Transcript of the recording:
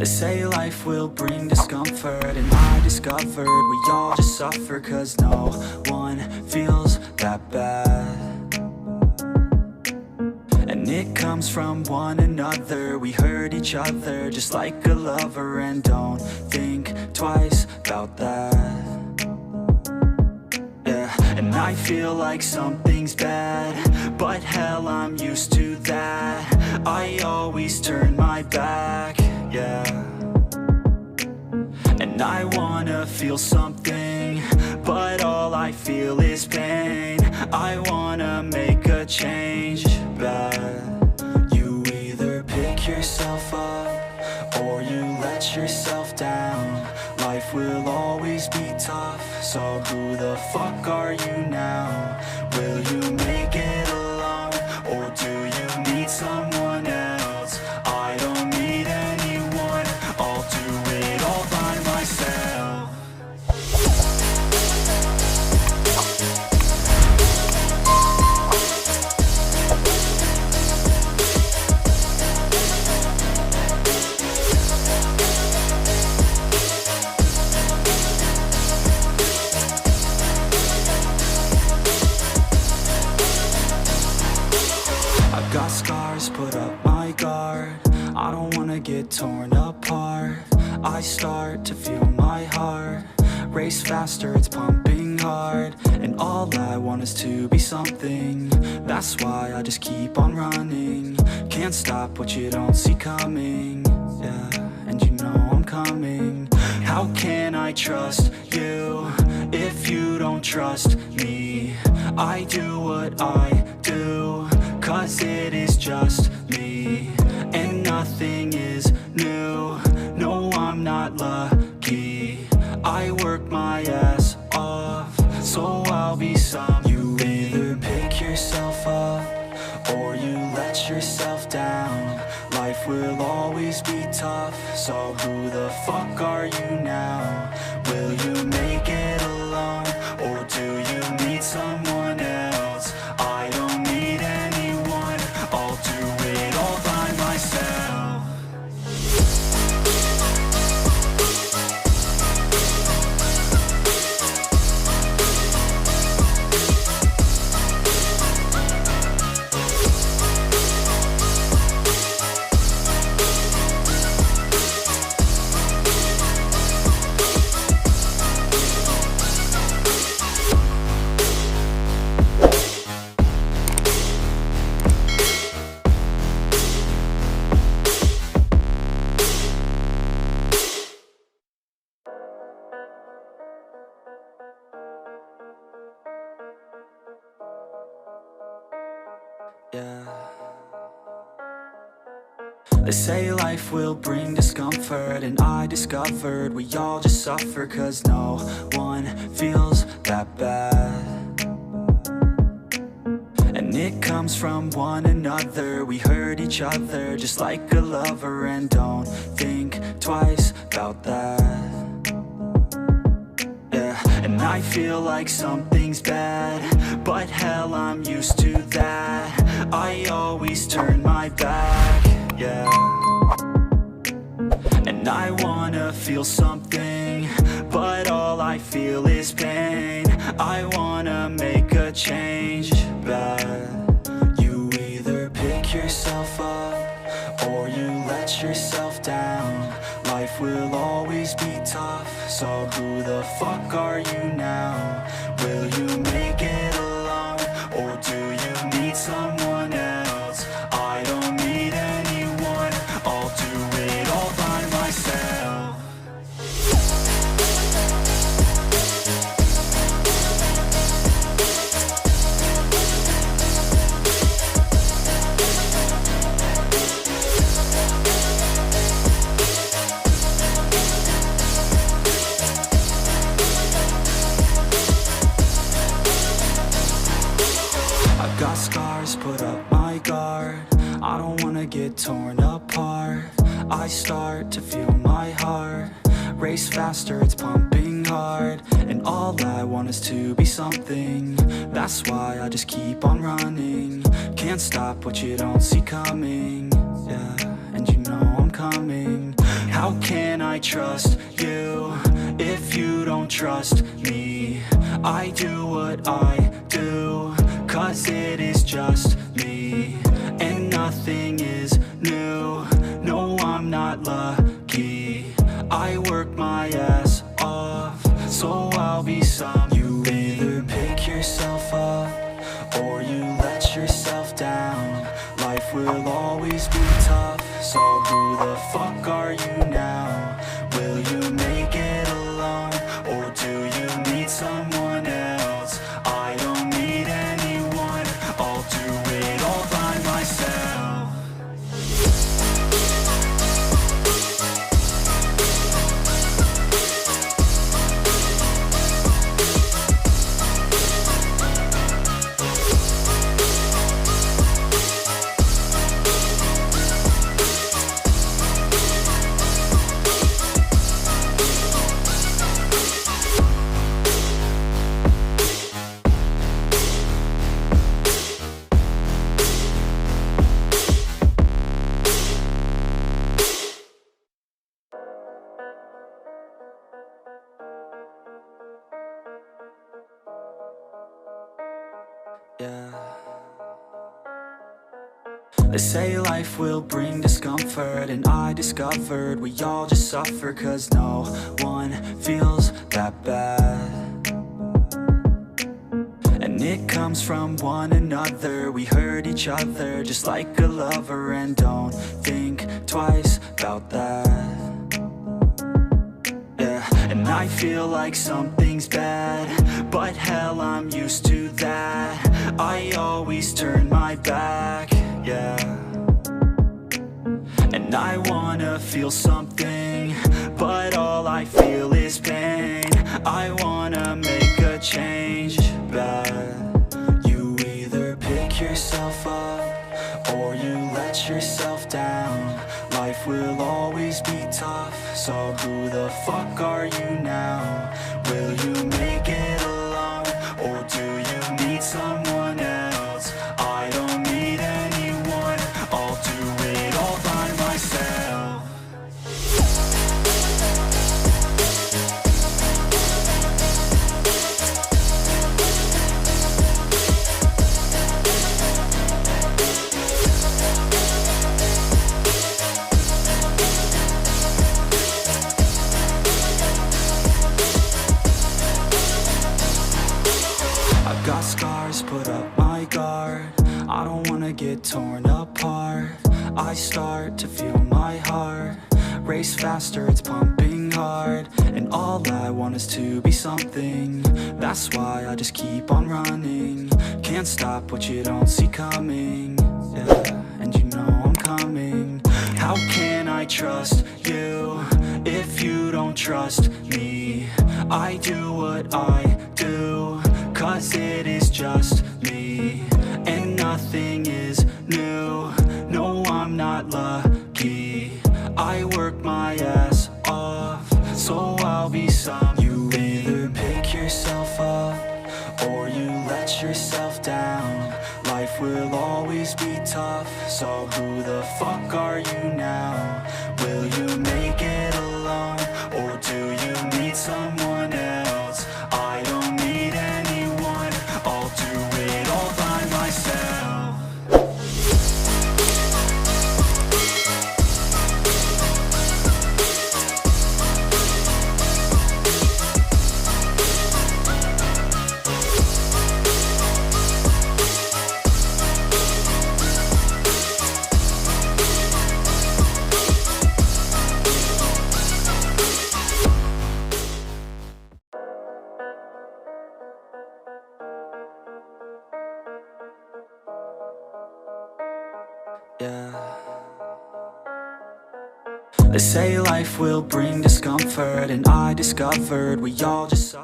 They say life will bring discomfort, and I discovered we all just suffer, 'cause no one feels that bad. And it comes from one another. We hurt each other just like a lover, and don't think twice about that. Yeah, and I feel like something's bad, but hell, I'm used to that. I always turn my back, yeah. And I wanna feel something, but all I feel is pain. I wanna make a change, bad. You either pick yourself up, or you let yourself down. Life will always be tough, so who the fuck are you now? Will you make it alone, or do you need someone else? I don't need anyone, I'll do it all by myself. Got scars, put up my guard. I don't wanna get torn apart. I start to feel my heart race faster, it's pumping hard. And all I want is to be something. That's why I just keep on running. Can't stop what you don't see coming. Yeah, and you know I'm coming. How can I trust you if you don't trust me? I do what I do, 'cause it is just me, and nothing is new. No, I'm not lucky. I work my ass off, so I'll be some. You either pick yourself up, or you let yourself down. Life will always be tough, so who the fuck are you now? Will you make it alone, or do you need someone else? I don't need anyone, I'll do it all by myself. Yeah. They say life will bring discomfort, and I discovered we all just suffer, 'cause no one feels that bad. And it comes from one another. We hurt each other just like a lover, and don't think twice about that. Yeah, and I feel like something's bad, but hell, I'm used to that. I always turn my back, yeah. And I wanna feel something, but all I feel is pain. I wanna make a change, bad. You either pick yourself up, or you let yourself down. Life will always be tough, so who the fuck are you now? Will you make it alone, or do you need someone else? I don't need anyone, I'll do it all by myself. Got scars, put up my guard. I don't wanna get torn apart. I start to feel my heart race faster, it's pumping hard. And all I want is to be something. That's why I just keep on running. Can't stop what you don't see coming. Yeah, and you know I'm coming. How trust you if you don't trust me? I do what I do, 'cause it is just me, and nothing is new. No, I'm not lucky. I work my ass off, so I'll be some. You either pick yourself up or you let yourself down. Life will always be tough, so who the fuck are you now? Will you make it alone, or do you need someone else? I don't need anyone, I'll do it all by myself. Yeah. They say life will bring discomfort, and I discovered we all just suffer, 'cause no one feels that bad. And it comes from one another. We hurt each other just like a lover, and don't think twice about that. Yeah, and I feel like something's bad, but hell, I'm used to that. I always turn my back, yeah. And I wanna feel something, but all I feel is pain. I wanna make a change, bad. You either pick yourself up or you let yourself down. Life will always be tough, so who the fuck are you now? Will you make it alone, or do you need someone else? I don't need anyone, I'll do it all by myself. I've got scars, put up my guard. I don't wanna get torn apart. I start to feel my heart race faster, it's pumping hard. And all I want is to be something. That's why I just keep on running. Can't stop what you don't see coming. Yeah, and you know I'm coming. How can I trust you if you don't trust me? I do what I do, 'cause it is just me, and nothing is new. No, I'm not lucky. I work my ass off, so I'll be some. You either pick yourself up or you let yourself down. Life will always be tough, so who the fuck are you now? Will you make it alone, or do you need someone else? I don't need anyone, I'll do it all by myself. Yeah. They say life will bring discomfort, and I discovered we all just suffer.